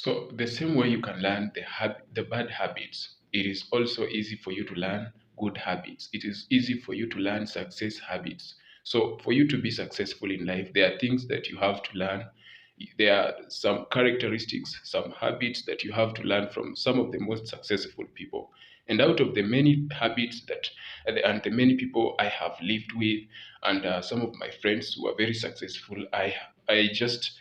So the same way you can learn the bad habits, it is also easy for you to learn good habits. It is easy for you to learn success habits. So for you to be successful in life, there are things that you have to learn. There are some characteristics, some habits that you have to learn from some of the most successful people. And out of the many habits that and the many people I have lived with, and some of my friends who are very successful, I've just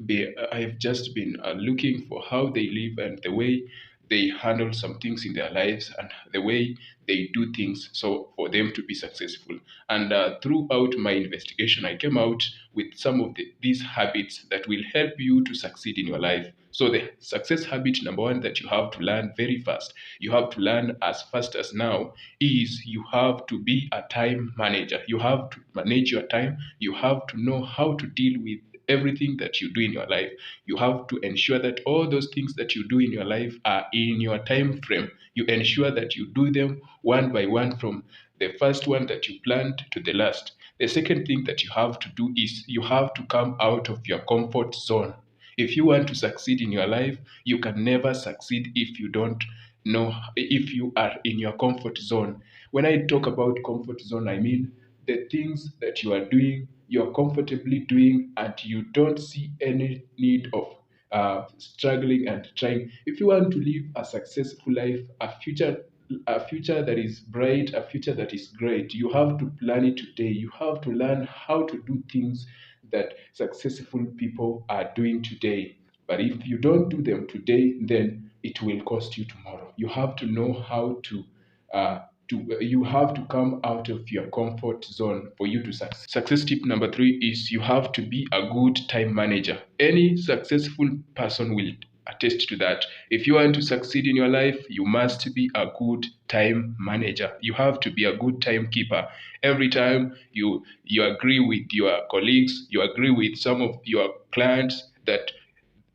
been looking for how they live and the way they handle some things in their lives and the way they do things so for them to be successful. And throughout my investigation, I came out with some of these habits that will help you to succeed in your life. So the success habit number one that you have to learn very fast, you have to learn as fast as now, is you have to be a time manager. You have to manage your time. You have to know how to deal with everything that you do in your life. You have to ensure that all those things that you do in your life are in your time frame. You ensure that you do them one by one from the first one that you planned to the last. The second thing that you have to do is you have to come out of your comfort zone. If you want to succeed in your life, you can never succeed if you don't know, if you are in your comfort zone. When I talk about comfort zone, I mean the things that you are doing, you're comfortably doing, and you don't see any need of struggling and trying. If you want to live a successful life, a future that is bright, a future that is great, you have to plan it today. You have to learn how to do things that successful people are doing today. But if you don't do them today, then it will cost you tomorrow. You have to know how uh, you have to come out of your comfort zone for you to succeed. Success tip number three is you have to be a good time manager. Any successful person will attest to that. If you want to succeed in your life, you must be a good time manager. You have to be a good timekeeper. Every time you agree with your colleagues, you agree with some of your clients that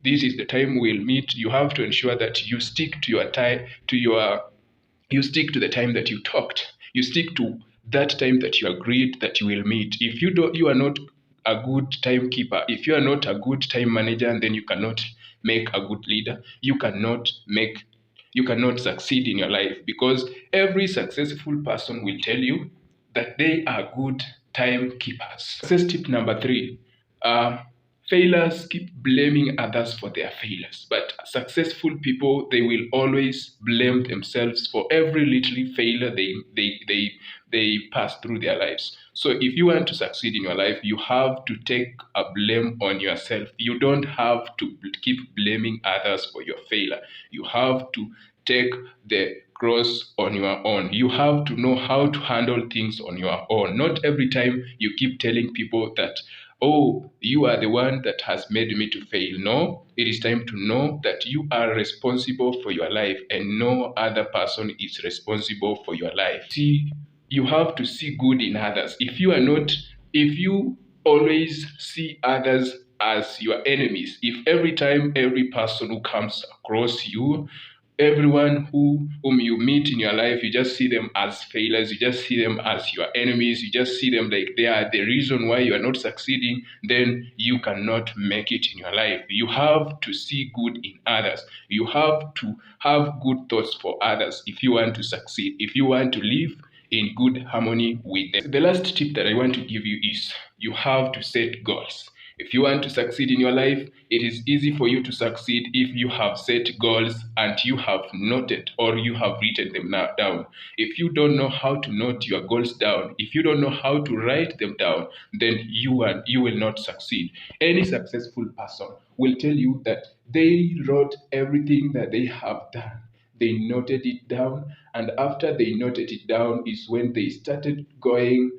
this is the time we'll meet, you have to ensure that you stick to your time, you stick to the time that you talked. You stick to that time that you agreed that you will meet. If you are not a good timekeeper, if you are not a good time manager, then you cannot make a good leader. You cannot succeed in your life, because every successful person will tell you that they are good timekeepers. Success tip number three. Uh, Failures keep blaming others for their failures, but successful people, they will always blame themselves for every little failure they pass through their lives. So if you want to succeed in your life, you have to take a blame on yourself. You don't have to keep blaming others for your failure. You have to take the cross on your own. You have to know how to handle things on your own. Not every time you keep telling people that, oh, you are the one that has made me to fail. No, it is time to know that you are responsible for your life and no other person is responsible for your life. See, you have to see good in others. If you always see others as your enemies, if every time every person who comes across you, everyone whom you meet in your life, you just see them as failures, you just see them as your enemies, you just see them like they are the reason why you are not succeeding, then you cannot make it in your life. You have to see good in others. You have to have good thoughts for others if you want to succeed, if you want to live in good harmony with them. The last tip that I want to give you is you have to set goals. If you want to succeed in your life, it is easy for you to succeed if you have set goals and you have noted or you have written them down. If you don't know how to note your goals down, if you don't know how to write them down, then you will not succeed. Any successful person will tell you that they wrote everything that they have done. They noted it down, and after they noted it down is when they started doing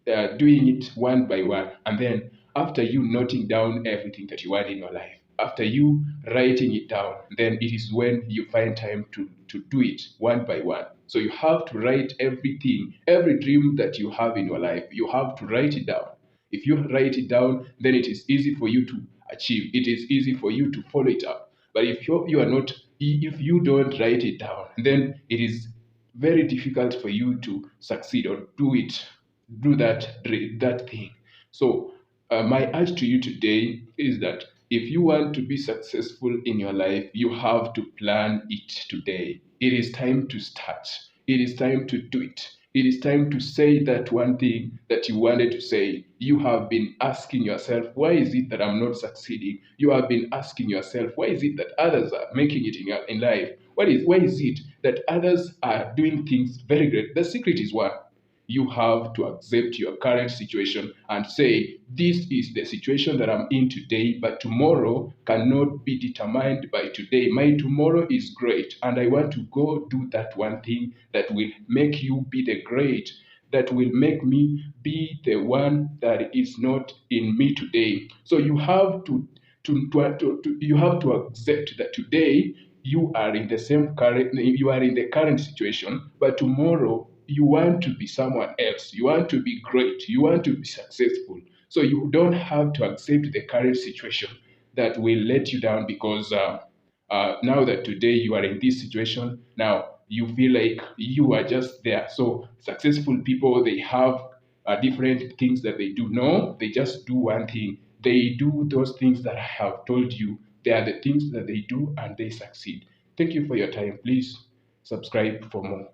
it one by one. And then after you noting down everything that you want in your life, after you writing it down, then it is when you find time to do it one by one. So you have to write everything, every dream that you have in your life, you have to write it down. If you write it down, then it is easy for you to achieve. It is easy for you to follow it up. But you are not, if you don't write it down, then it is very difficult for you to succeed or do that thing. So my urge to you today is that If you want to be successful in your life, you have to plan it today. It is time to start. It is time to do it. It is time to say that one thing that you wanted to say. You have been asking yourself, why is it that I'm not succeeding? You have been asking yourself, why is it that others are making it in life? Why is it that others are doing things very great? The secret is one. You have to accept your current situation and say, this is the situation that I'm in today, but tomorrow cannot be determined by today. My tomorrow is great, and I want to go do that one thing that will make you be the great, that will make me be the one that is not in me today. So you have you have to accept that today you are in the you are in the current situation, but tomorrow you want to be someone else. You want to be great. You want to be successful. So you don't have to accept the current situation that will let you down because now that today you are in this situation, now you feel like you are just there. So successful people, they have different things that they do. No, they just do one thing. They do those things that I have told you. They are the things that they do and they succeed. Thank you for your time. Please subscribe for more.